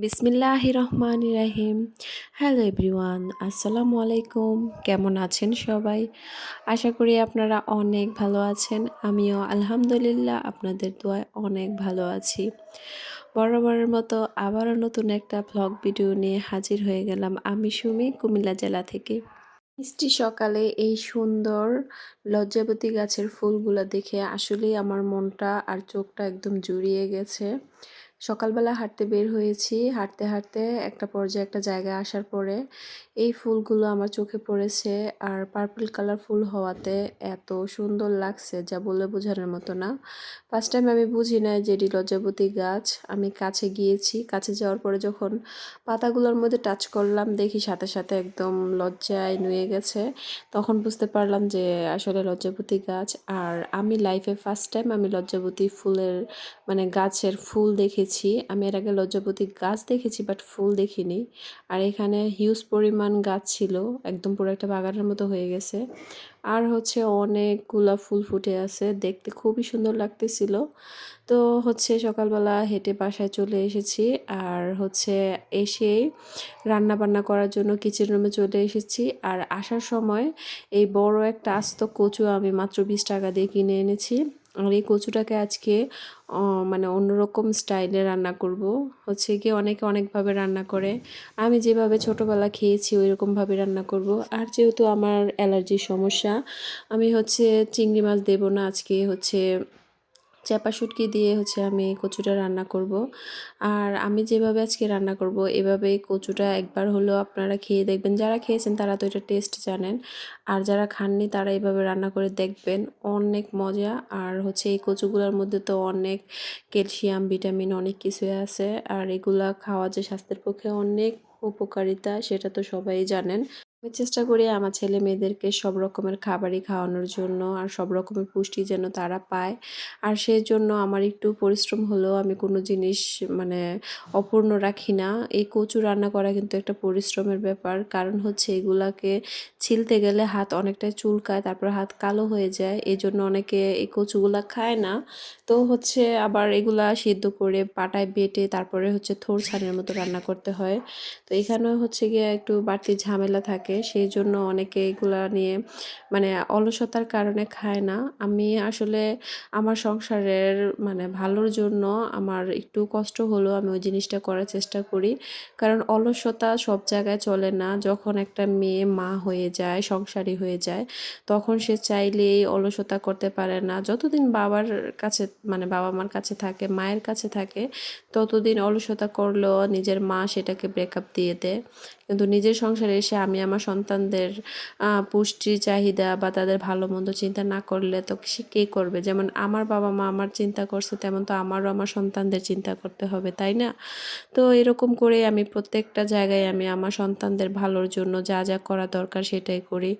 বিসমিল্লাহির রহমানির রাহিম। Hello everyone, আসসালামু আলাইকুম। কেমন আছেন সবাই? আশা করি আপনারা অনেক ভালো আছেন। আমিও আলহামদুলিল্লাহ আপনাদের দোয়ায় অনেক ভালো আছি। বরাবরের মতো আবারও নতুন একটা ভ্লগ ভিডিও নিয়ে হাজির হয়ে গেলাম আমি সুমি, কুমিল্লা জেলা থেকে। মিষ্টি সকালে এই সুন্দর লজ্জাবতী গাছের ফুলগুলা দেখে আসলেই আমার মনটা আর চোখটা একদম জুড়িয়ে গেছে। সকালবেলা হাঁটতে বের হয়েছি, হাঁটতে হাঁটতে একটা পর্যায়ে একটা জায়গায় আসার পরে এই ফুলগুলো আমার চোখে পড়েছে। আর পার্পল কালার ফুল হওয়াতে এত সুন্দর লাগছে যা বলে বোঝানোর মতো না। ফার্স্ট টাইম আমি বুঝি নাই যে এটি লজ্জাবতী গাছ। আমি কাছে গিয়েছি, কাছে যাওয়ার পরে যখন পাতাগুলোর মধ্যে টাচ করলাম দেখি সাথে সাথে একদম লজ্জায় নুয়ে গেছে। তখন বুঝতে পারলাম যে আসলে লজ্জাবতী গাছ। আর আমি লাইফে ফার্স্ট টাইম আমি লজ্জাবতী ফুলের মানে গাছের ফুল দেখেছি। আমি এর আগে লজ্জাবতী গাছ দেখেছি বাট ফুল দেখিনি। আর এখানে হিউজ পরিমাণ গাছ ছিল, একদম পুরো একটা বাগানের মতো হয়ে গেছে। আর হচ্ছে অনেকগুলা ফুল ফুটে আছে, দেখতে খুবই সুন্দর লাগতেছিল। তো হচ্ছে সকালবেলা হেঁটে বাসায় চলে এসেছি। আর হচ্ছে এসেই রান্না বান্না করার জন্য কিচেন রুমে চলে এসেছি। আর আসার সময় এই বড় একটা আস্ত কচু আমি মাত্র 20 টাকা দিয়ে কিনে এনেছি। আর এই কচুটাকে আজকে মানে অন্যরকম স্টাইলে রান্না করব। হচ্ছে কি অনেকে অনেকভাবে রান্না করে, আমি যেভাবে ছোটোবেলা খেয়েছি ওই রকমভাবে রান্না করব। আর যেহেতু আমার অ্যালার্জির সমস্যা, আমি হচ্ছে চিংড়ি মাছ দেবো না, আজকে হচ্ছে চাপা শুটকি দিয়ে হচ্ছে আমি কচুটা রান্না করব। আর আমি যেভাবে আজকে রান্না করব এভাবে কচুটা একবার হলেও আপনারা খেয়ে দেখবেন। যারা খেয়েছেন তারা তো এটা টেস্ট জানেন, আর যারা খাননি তারা এভাবে রান্না করে দেখবেন, অনেক মজা। আর হচ্ছে এই কচুগুলোর মধ্যে তো অনেক ক্যালসিয়াম, ভিটামিন অনেক কিছুই আছে। আর এগুলা খাওয়া যে স্বাস্থ্যের পক্ষে অনেক উপকারিতা সেটা তো সবাই জানেন। আমি চেষ্টা করি আমার ছেলে মেয়েদেরকে সব রকমের খাবারই খাওয়ানোর জন্য, আর সব রকমের পুষ্টি যেন তারা পায়। আর সেই জন্য আমার একটু পরিশ্রম হলেও আমি কোনো জিনিস মানে অপূর্ণ রাখি না। এই কচু রান্না করা কিন্তু একটা পরিশ্রমের ব্যাপার, কারণ হচ্ছে এগুলাকে ছিলতে গেলে হাত অনেকটাই চুলকায়, তারপর হাত কালো হয়ে যায়, এই জন্য অনেকে এই কচুগুলা খায় না। তো হচ্ছে আবার এগুলা সিদ্ধ করে পাটায় বেটে তারপরে হচ্ছে থোড় ছাড়ের মতো রান্না করতে হয়। তো এখানেও হচ্ছে গিয়ে একটু বাড়তি ঝামেলা থাকে, সেই জন্য অনেকে এগুলা নিয়ে মানে অলসতার কারণে খায় না। আমি আসলে আমার সংসারের মানে ভালোর জন্য আমার একটু কষ্ট হলেও আমি ওই জিনিসটা করার চেষ্টা করি, কারণ অলসতা সব জায়গায় চলে না। যখন একটা মেয়ে মা হয়ে যায়, সংসারী হয়ে যায়, তখন সে চাইলেই অলসতা করতে পারে না। যতদিন বাবার কাছে মানে বাবা মার কাছে থাকে, মায়ের কাছে থাকে, ততদিন অলসতা করলেও নিজের মা সেটাকে ব্রেকআপ দিয়ে দেয়। কিন্তু নিজের সংসারে এসে আমি আমার সন্তানদের পুষ্টির চাহিদা বা তাদের ভালো মন্দ চিন্তা না করলে তো সে কে করবে? যেমন আমার বাবা মা আমার চিন্তা করছে, তেমন তো আমারও আমার সন্তানদের চিন্তা করতে হবে, তাই না? তো এরকম করে আমি প্রত্যেকটা জায়গায় আমি আমার সন্তানদের ভালোর জন্য যা যা করা দরকার সেটাই করি।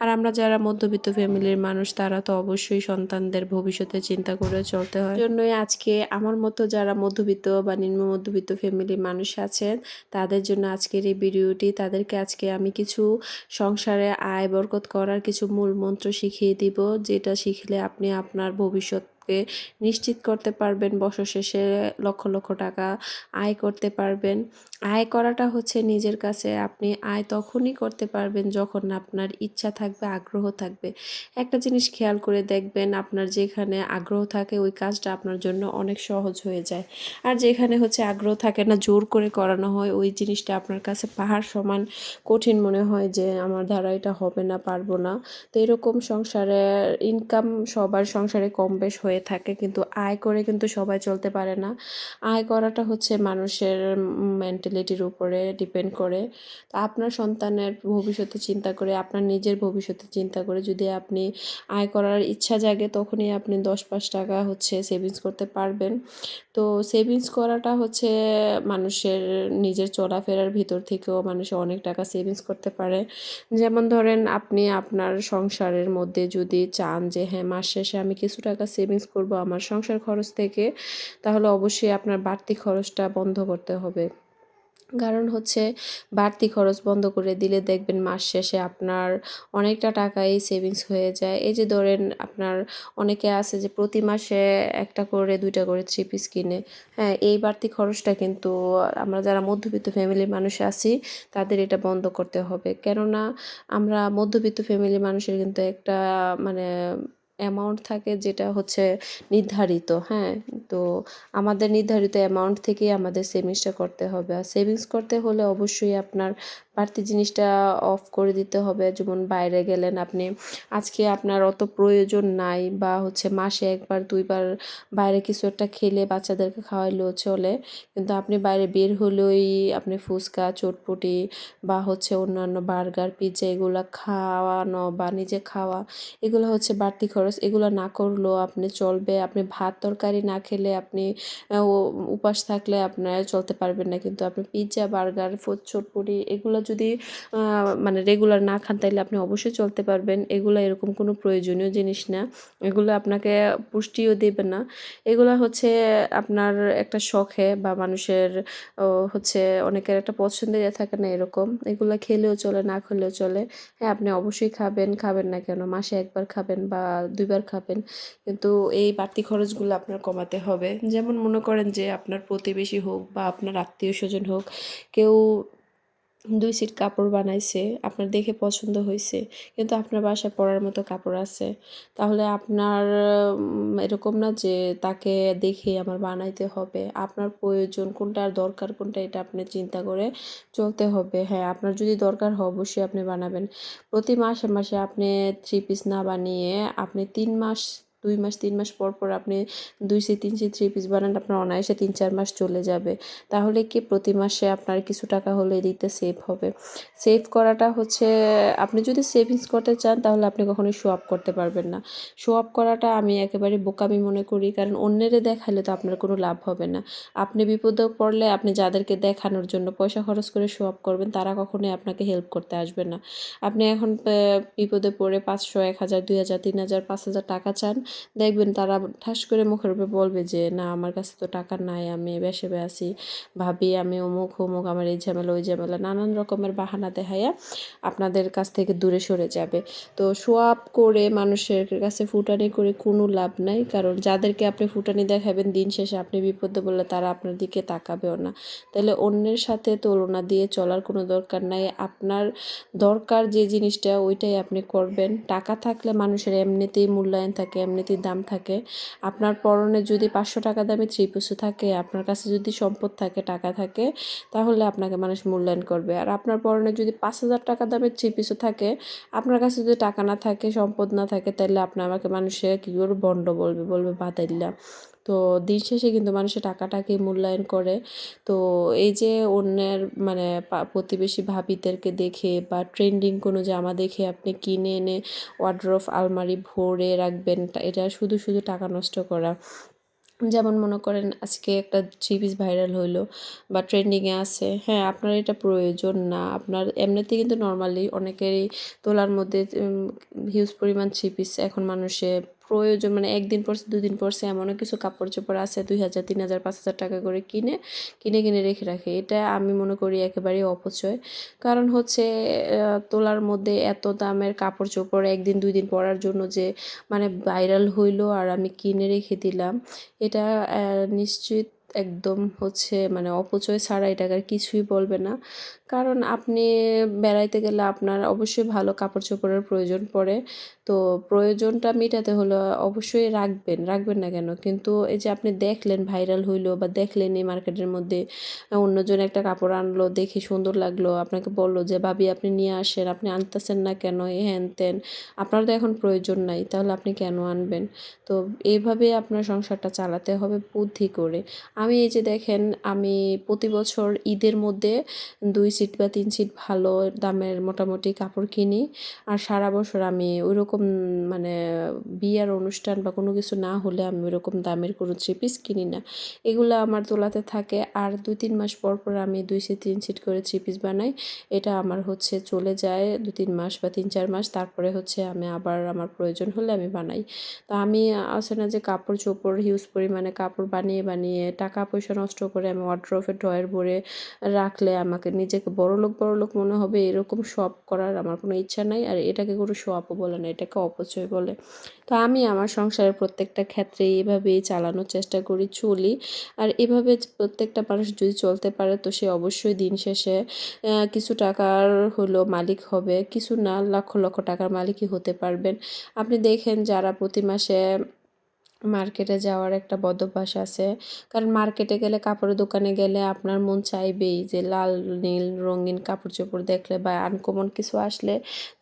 আর আমরা যারা মধ্যবিত্ত ফ্যামিলির মানুষ তারা তো অবশ্যই সন্তানদের ভবিষ্যতে চিন্তা করে চলতে হয়। জন্যই আজকে আমার মতো যারা মধ্যবিত্ত বা নিম্ন মধ্যবিত্ত ফ্যামিলির মানুষ আছেন তাদের জন্য আজকের এই ভিডিওটি। তাদেরকে আজকে আমি কিছু সংসারে আয় বরকত করার কিছু মূল মন্ত্র শিখিয়ে দিব, যেটা শিখলে আপনি আপনার ভবিষ্যৎকে নিশ্চিত করতে পারবেন, বছর শেষে লক্ষ লক্ষ টাকা আয় করতে পারবেন। আয় করাটা হচ্ছে নিজের কাছে, আপনি আয় তখনই করতে পারবেন যখন আপনার ইচ্ছা থাকবে, আগ্রহ থাকবে। একটা জিনিস খেয়াল করে দেখবেন, আপনার যেখানে আগ্রহ থাকে ওই কাজটা আপনার জন্য অনেক সহজ হয়ে যায়। আর যেখানে হচ্ছে আগ্রহ থাকে না, জোর করে করানো হয়, ওই জিনিসটা আপনার কাছে পাহাড় সমান কঠিন মনে হয় যে আমার দ্বারা এটা হবে না, পারবো না। তো এরকম সংসারে ইনকাম সবার সংসারে কম বেশ হয়ে থাকে, কিন্তু আয় করে কিন্তু সবাই চলতে পারে না। আয় করাটা হচ্ছে মানুষের মেন্টালিটির উপরে ডিপেন্ড করে। তো আপনার সন্তানের ভবিষ্যতে চিন্তা করে, আপনার নিজের ভবিষ্যতে চিন্তা করে যদি আপনি আয় করার ইচ্ছা জাগে, তখনই আপনি 10-5 টাকা হচ্ছে সেভিংস করতে পারবেন। তো সেভিংস করাটা হচ্ছে মানুষের নিজের চলাফেরার ভিতর থেকেও মানুষ অনেক টাকা সেভিংস করতে পারে। যেমন ধরেন আপনি আপনার সংসারের মধ্যে যদি চান যে হ্যাঁ মাস শেষে আমি কিছু টাকা সেভিংস করব আমার সংসার খরচ থেকে, তাহলে অবশ্যই আপনার বাড়তি খরচটা বন্ধ করতে হবে। কারণ হচ্ছে বাড়তি খরচ বন্ধ করে দিলে দেখবেন মাস শেষে আপনার অনেকটা টাকাই সেভিংস হয়ে যায়। এই যে ধরেন আপনার অনেকে আছে যে প্রতি মাসে ১ টা করে ২ টা করে 3 পিস কিনে। হ্যাঁ, এই বাড়তি খরচটা কিন্তু আমরা যারা মধ্যবিত্ত ফ্যামিলির মানুষ আছি তাদের এটা বন্ধ করতে হবে। কেননা আমরা মধ্যবিত্ত ফ্যামিলির মানুষের কিন্তু একটা মানে অ্যামাউন্ট থাকে যেটা হচ্ছে নির্ধারিত, হ্যাঁ? তো আমাদের নির্ধারিত অ্যামাউন্ট থেকেই আমাদের সেভিংসটা করতে হবে। আর সেভিংস করতে হলে অবশ্যই আপনার বাড়তি জিনিসটা অফ করে দিতে হবে। যেমন বাইরে গেলেন আপনি, আজকে আপনার অত প্রয়োজন নাই বা হচ্ছে মাসে ১ বার ২ বার বাইরে কিছু একটা খেলে বাচ্চাদেরকে খাওয়াইলেও চলে। কিন্তু আপনি বাইরে বের হলেই আপনি ফুচকা, চটপটি বা হচ্ছে অন্যান্য বার্গার, পিজ্জা এগুলা খাওয়ানো বা নিজে খাওয়া এগুলো হচ্ছে বাড়তি খরচ। এগুলো না করলেও আপনি চলবে। আপনি ভাত তরকারি না খেলে আপনি উপাস থাকলে আপনারা চলতে পারবেন না। কিন্তু আপনি পিজ্জা, বার্গার, চটপটি এগুলো যদি মানে রেগুলার না খান তাইলে আপনি অবশ্যই চলতে পারবেন। এগুলো এরকম কোনো প্রয়োজনীয় জিনিস না। এগুলো আপনাকে পুষ্টিও দেবে না। এগুলা হচ্ছে আপনার একটা শখে বা মানুষের হচ্ছে অনেকের একটা পছন্দের থাকে না এরকম। এগুলা খেলেও চলে, না খেলেও চলে। হ্যাঁ, আপনি অবশ্যই খাবেন, খাবেন না কেন? মাসে ১ বার খাবেন বা ২ বার খাবেন। কিন্তু এই বাড়তি খরচগুলো আপনার কমাতে হবে। যেমন মনে করেন যে আপনার প্রতিবেশী হোক বা আপনার আত্মীয়স্বজন হোক, কেউ ২ সেট কাপড় বানাইছে, আপনার দেখে পছন্দ হইছে। কিন্তু আপনার বাসায় পরার মতো কাপড় আছে। তাহলে আপনার এরকম না যে তাকে দেখেই আমার বানাইতে হবে। আপনার প্রয়োজন কোনটা আর দরকার কোনটা এটা আপনি চিন্তা করে চলতে হবে। হ্যাঁ, আপনার যদি দরকার হয় অবশ্যই আপনি বানাবেন। প্রতি মাসে, মাসে আপনি 3 পিস না বানিয়ে আপনি ৩ মাস ২ মাস ৩ মাস পর, পর আপনি ২ সেট ৩ সেট 3 পিস বানান আপনার অনায়াসে ৩-৪ মাস চলে যাবে। তাহলে কি প্রতি মাসে আপনার কিছু টাকা হলে এদিকটা সেভ হবে। সেভ করাটা হচ্ছে আপনি যদি সেভিংস করতে চান তাহলে আপনি কখনোই শো অফ করতে পারবেন না। শো অফ করাটা আমি একেবারে বোকামি মনে করি। কারণ অন্যেরে দেখালে তো আপনার কোনো লাভ হবে না। আপনি বিপদে পড়লে আপনি যাদেরকে দেখানোর জন্য পয়সা খরচ করে শো অফ করবেন তারা কখনোই আপনাকে হেল্প করতে আসবে না। আপনি এখন বিপদে পড়ে ৫০০, ১,০০০, ২,০০০, ৩,০০০, ৫,০০০ টাকা চান। দেখবেন তারা ঠাস করে মুখের উপর বলবে যে, "না আমার কাছে তো টাকা নাই, আমি বেশাবে আছি। ভাবি আমি অমুক, অমুক, আমার এই ঝামেলা, ওই ঝামেলা" নানান রকমের বাহানা দেখাইয়া আপনাদের কাছ থেকে দূরে সরে যাবে। তো শো অফ করে মানুষের কাছে ফুটানি করে কোনো লাভ নাই। কারণ যাদেরকে আপনি ফুটানি দেখাবেন দিন শেষে আপনি বিপদে পড়লে তারা আপনার দিকে তাকাবেও না। তাইলে অন্যের সাথে তুলনা দিয়ে চলার কোনো দরকার নাই। আপনার দরকার যে জিনিসটা ওইটাই আপনি করবেন। টাকা থাকলে মানুষের এমনিতেই মূল্যায়ন থাকে, এমনিতেই দাম থাকে। আপনার পরনে যদি ৳৫০০ দামি থ্রি পিসও থাকে, আপনার কাছে যদি সম্পদ থাকে, টাকা থাকে, তাহলে আপনাকে মানুষ মূল্যায়ন করবে। আর আপনার পরনে যদি ৳৫,০০০ দামের থ্রি পিসও থাকে, আপনার কাছে যদি টাকা না থাকে, সম্পদ না থাকে, তাইলে আমাকে মানুষে কি করবে? ভন্ড বলবে, বলবে বাতাইল্লা। তো দিন শেষে কিন্তু মানুষের টাকাটাকেই মূল্যায়ন করে। তো এই যে অন্যের মানে প্রতিবেশী ভাবিদেরকে দেখে বা ট্রেন্ডিং কোনো জামা দেখে আপনি কিনে এনে ওয়ারড্রোব আলমারি ভরে রাখবেন, এটা শুধু, শুধু টাকা নষ্ট করা। যেমন মনে করেন আজকে একটা থ্রি পিস ভাইরাল হইলো বা ট্রেন্ডিংয়ে আছে। হ্যাঁ, আপনার এটা প্রয়োজন না। আপনার এমনিতেই কিন্তু নরমালি অনেকেরই তোলার মধ্যে হিউজ পরিমাণ থ্রি পিস এখন মানুষের প্রয়োজন মানে ১ দিন পরছে ২ দিন পরছে এমনও কিছু কাপড়-চোপড় আছে ২,০০০, ৩,০০০, ৫,০০০ টাকা করে কিনে রেখে রাখে। এটা আমি মনে করি একেবারেই অপচয়। কারণ হচ্ছে তোলার মধ্যে এত দামের কাপড়-চোপড় ১ দিন ২ দিন পরার জন্য যে মানে ভাইরাল হইলো আর আমি কিনে রেখে দিলাম। এটা নিশ্চিত একদম হচ্ছে মানে অপচয় ছাড়া এটাকে আর কিছুই বলবে না। কারণ আপনি বেড়াইতে গেলে আপনার অবশ্যই ভালো কাপড়-চোপড়ের প্রয়োজন পড়ে। তো প্রয়োজনটা মিটাতে হলে অবশ্যই রাখবেন না কেন? কিন্তু এই যে আপনি দেখলেন ভাইরাল হইলো বা দেখলেন এই মার্কেটের মধ্যে অন্যজন একটা কাপড় আনলো, দেখে সুন্দর লাগলো। আপনাকে বলল যে, "ভাবি আপনি নিয়ে আসেন, আপনি আনতেছেন না কেন?" এই হ্যান-ত্যান। আপনার তো এখন প্রয়োজন নাই, তাহলে আপনি কেন আনবেন? তো এইভাবে আপনার সংসারটা চালাতে হবে বুদ্ধি করে। আমি এই যে দেখেন আমি প্রতি বছর ঈদের মধ্যে ২ সিট বা ৩ সিট ভালো দামের মোটামুটি কাপড় কিনি। আর সারা বছর আমি ওইরকম মানে বিয়ের অনুষ্ঠান বা কোনো কিছু না হলে আমি ওইরকম দামের কোনো থ্রি পিস কিনি না। এগুলা আমার তোলাতে থাকে আর ২-৩ মাস পর, পর আমি ২ সেট ৩ সেট করে থ্রি পিস বানাই। এটা আমার হচ্ছে চলে যায় ২-৩ মাস বা ৩-৪ মাস। তারপরে হচ্ছে আমি আবার আমার প্রয়োজন হলে আমি বানাই। তো আমি আছে না যে কাপড়-চোপড় হিউজ পরিমাণে কাপড় বানিয়ে, বানিয়ে টাকা টাকা পয়সা নষ্ট করে আমি ওয়ারড্রোবের ড্রয়ার ভরে রাখলে আমাকে নিজেকে বড়লোক মনে হবে, এরকম শো অফ করার আমার কোনো ইচ্ছা নাই। আর এটাকে কোনো শো অফও বলে না, এটাকে অপচয় বলে। তো আমি আমার সংসারের প্রত্যেকটা ক্ষেত্রে এভাবেই চালানোর চেষ্টা করি, চলি। আর এভাবে প্রত্যেকটা মানুষ যদি চলতে পারে তো সে অবশ্যই দিন শেষে কিছু টাকার হলেও মালিক হবে, কিছু না লক্ষ লক্ষ টাকার মালিকই হতে পারবেন। আপনি দেখেন যারা প্রতি মাসে মার্কেটে যাওয়ার একটা বদ অভ্যাস আছে। কারণ মার্কেটে গেলে, কাপড়ের দোকানে গেলে আপনার মন চাইবেই যে লাল, নীল রঙিন কাপড়-চোপড় দেখলে বা আনকমন কিছু আসলে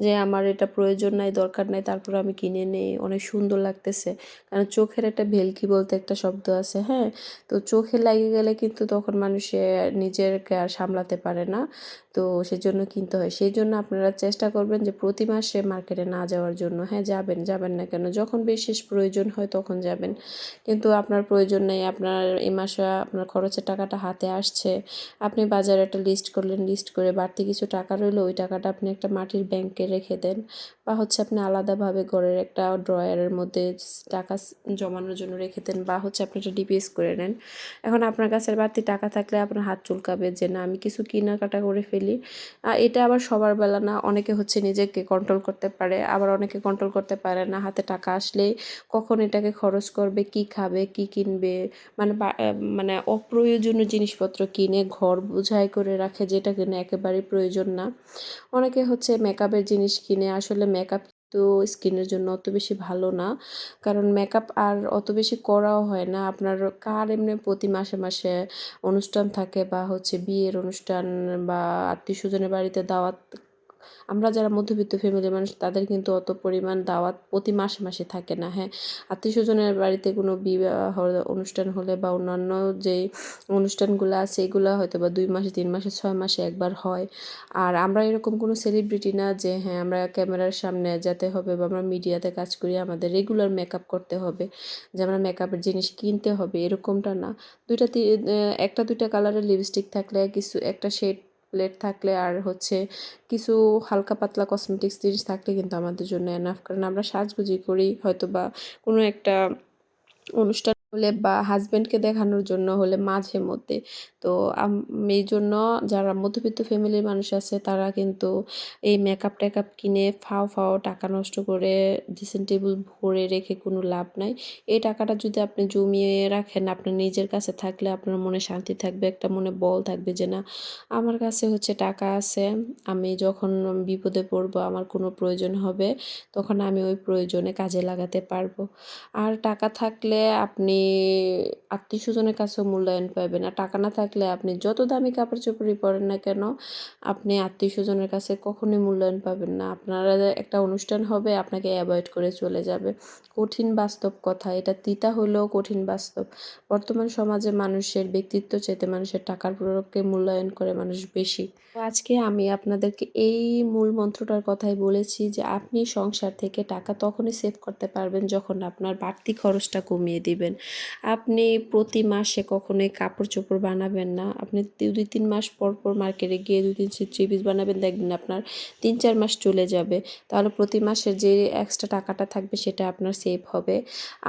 যে আমার এটা প্রয়োজন নাই, দরকার নাই, তারপরে আমি কিনে নেই, অনেক সুন্দর লাগতেছে। কারণ চোখের একটা ভেলকি বলতে একটা শব্দ আছে, হ্যাঁ? তো চোখে লাগে গেলে কিন্তু তখন মানুষে নিজেরকে আর সামলাতে পারে না। তো সেজন্য কিনতে হয়। সেইজন্য আপনারা চেষ্টা করবেন যে প্রতি মাসে মার্কেটে না যাওয়ার জন্য। হ্যাঁ, যাবেন না কেন? যখন বিশেষ প্রয়োজন হয় তখন যাবেন। কিন্তু আপনার প্রয়োজন নেই, আপনার এই মাসে আপনার খরচের টাকাটা হাতে আসছে। আপনি বাজারে একটা লিস্ট করলেন, লিস্ট করে বাড়তি কিছু টাকা রইলো, ওই টাকাটা আপনি একটা মাটির ব্যাংকে রেখে দেন। বা হচ্ছে আপনি আলাদাভাবে ঘরের একটা ড্রয়ারের মধ্যে টাকা জমানোর জন্য রেখে দেন, বা হচ্ছে আপনি একটা ডিপিএস করে নেন। এখন আপনার কাছে বাড়তি টাকা থাকলে আপনার হাত চুলকাবে যে না আমি কিছু কেনাকাটা করে ফেলি। এটা আবার সবার বেলা না, অনেকে হচ্ছে নিজেকে কন্ট্রোল করতে পারে, আবার অনেকে কন্ট্রোল করতে পারে না। হাতে টাকা আসলেই কখন এটাকে খরচ করবে, কি খাবে, কি কিনবে, মানে মানে অপ্রয়োজনীয় জিনিসপত্র কিনে ঘর বোঝাই করে রাখে, যেটা কিনে একেবারেই প্রয়োজন না। অনেকে হচ্ছে মেকআপের জিনিস কিনে, আসলে মেকআপ তো স্কিনের জন্য অত বেশি ভালো না। কারণ মেকআপ আর অত বেশি করাও হয় না। আপনার কার এমনি প্রতি মাসে অনুষ্ঠান থাকে, বা হচ্ছে বিয়ের অনুষ্ঠান, বা আত্মীয়স্বজনের বাড়িতে দাওয়াত। আমরা যারা মধ্যবিত্ত ফ্যামিলির মানুষ তাদের কিন্তু অত পরিমাণ দাওয়াত প্রতি মাসে থাকে না। হ্যাঁ, আত্মীয়স্বজনের বাড়িতে কোনো বিবাহ অনুষ্ঠান হলে বা অন্যান্য যেই অনুষ্ঠানগুলো আছে এগুলো হয়তো বা 2 মাসে, 3 মাসে, 6 মাসে একবার হয়। আর আমরা এরকম কোনো সেলিব্রিটি না যে হ্যাঁ, আমরা ক্যামেরার সামনে যেতে হবে বা আমরা মিডিয়াতে কাজ করি আমাদের রেগুলার মেকআপ করতে হবে, যে আমরা মেকআপের জিনিস কিনতে হবে, এরকমটা না। 2টা 1টা 2টা কালারের লিপস্টিক থাকলে, কিছু একটা শেড প্লেট থাকলে, আর হচ্ছে কিছু হালকা পাতলা কসমেটিক্স জিনিস থাকলে কিন্তু আমাদের জন্য এনাফ। কারণ আমরা সাজগুজি করি হয়তো বা কোনো একটা অনুষ্ঠান হলে বা হাসব্যান্ডকে দেখানোর জন্য হলে মাঝে মধ্যে। তো এই জন্য যারা মধ্যবিত্ত ফ্যামিলির মানুষ আছে তারা কিন্তু এই মেকআপ-টেকআপ কিনে ফাও টাকা নষ্ট করে ড্রেসিং টেবিল ভরে রেখে কোনো লাভ নাই। এই টাকাটা যদি আপনি জমিয়ে রাখেন, আপনার নিজের কাছে থাকলে আপনার মনে শান্তি থাকবে, একটা মনে বল থাকবে যে না আমার কাছে হচ্ছে টাকা আছে। আমি যখন বিপদে পড়বো, আমার কোনো প্রয়োজন হবে, তখন আমি ওই প্রয়োজনে কাজে লাগাতে পারবো। আর টাকা থাকলে আপনি আত্মীয়স্বজনের কাছেও মূল্যায়ন পাবেন। আর টাকা না থাকলে আপনি যত দামি কাপড়-চোপড়ই পরেন না কেন, আপনি আত্মীয়স্বজনের কাছে কখনোই মূল্যায়ন পাবেন না। আপনারা একটা অনুষ্ঠান হবে, আপনাকে এভয়েড করে চলে যাবে। কঠিন বাস্তব কথা। এটা তিতা হলেও কঠিন বাস্তব। বর্তমান সমাজে মানুষের ব্যক্তিত্ব চাইতে মানুষের টাকার প্রয়োগকে মূল্যায়ন করে মানুষ বেশি। তো আজকে আমি আপনাদেরকে এই মূল মন্ত্রটার কথাই বলেছি যে আপনি সংসার থেকে টাকা তখনই সেভ করতে পারবেন যখন আপনার বাড়তি খরচটা কমিয়ে দিবেন। আপনি প্রতি মাসে কখনোই কাপড়-চোপড় বানাবেন না। আপনি 2-3 মাস পর মার্কেটে গিয়ে 2-3 থ্রি পিস বানাবেন, দেখবেন আপনার 3-4 মাস চলে যাবে। তাহলে প্রতি মাসের যে এক্সট্রা টাকাটা থাকবে সেটা আপনার সেভ হবে।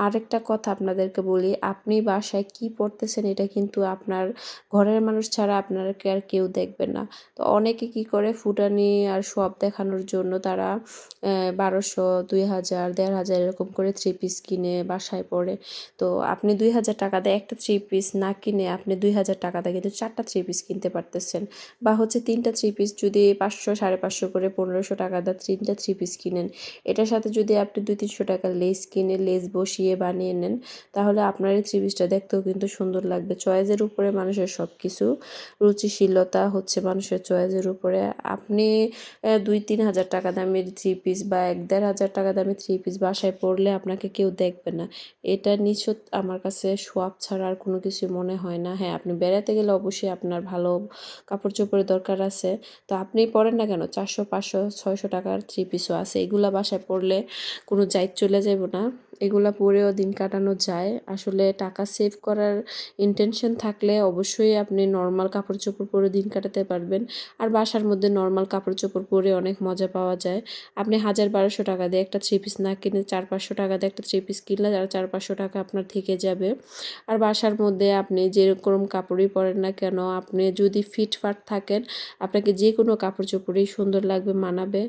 আরেকটা কথা আপনাদেরকে বলি, আপনি বাসায় কি পড়তেছেন এটা কিন্তু আপনার ঘরের মানুষ ছাড়া আপনাকে আর কেউ দেখবে না। তো অনেকে কি করে ফুটানি আর শো অফ দেখানোর জন্য তারা ১২০০, ২০০০, ১৫০০ এরকম করে থ্রি পিস কিনে বাসায় পরে। তো আপনি ২০০০ টাকা দিয়ে একটা থ্রি পিস না কিনে আপনি ২০০০ টাকা দিয়ে কিন্তু 4টা থ্রি পিস কিনতে পারতেছেন। বা হচ্ছে 3টা থ্রি পিস যদি ৫০০, ৫৫০ করে ১৫০০ টাকা দিয়ে 3টা থ্রি পিস কিনেন। এটার সাথে যদি আপনি ২-৩০০ টাকার লেস কিনে লেস বসিয়ে বানিয়ে নেন, তাহলে আপনার এই থ্রি পিসটা দেখতেও কিন্তু সুন্দর লাগবে। চয়েসের উপরে মানুষের সব কিছু। রুচিশীলতা হচ্ছে মানুষের চয়েসের উপরে। আপনি ২-৩ হাজার টাকা দামের থ্রি পিস বা ১-১.৫ হাজার টাকা দামের থ্রি পিস বাসায় পরলে আপনাকে কেউ দেখবে না। এটা নিছক আমার কাছে শো অফ ছাড়া আর কোনো কিছুই মনে হয় না। হ্যাঁ, আপনি বেড়াতে গেলে অবশ্যই আপনার ভালো কাপড়-চোপড়ের দরকার আছে। তো আপনি পড়েন না কেন ৪০০, ৫০০, ৬০০ টাকার থ্রি পিসও আছে। এগুলা বাসায় পরলে কোনো জাইত চলে যাইব না। এগুলা পরেও দিন কাটানো যায়। আসলে টাকা সেভ করার ইনটেনশন থাকলে অবশ্যই আপনি নরমাল কাপড়-চোপড় পরে দিন কাটাতে পারবেন। আর বাসার মধ্যে নরমাল কাপড়-চোপড় পরে অনেক মজা পাওয়া যায়। আপনি ১,০০০-১,২০০ টাকা দিয়ে একটা থ্রি পিস না কিনে ৪-৫০০ টাকা দিয়ে একটা থ্রি পিস কিনলে আর ৪-৫০০ টাকা আপনার থেকে যাবে। আর বাসার মধ্যে আপনি যেরকম কাপড়ই পরেন না কেন, আপনি যদি ফিটফাট থাকেন, আপনাকে যেকোনো কাপড়-চোপড়েই সুন্দর লাগবে, মানাবে।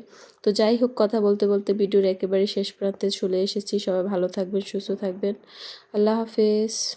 তো যাই হোক, কথা বলতে, বলতে ভিডিওর একেবারে শেষ প্রান্তে চলে এসেছি। সবাই ভালো থাকবেন, সুস্থ থাকবেন। আল্লাহ হাফেজ।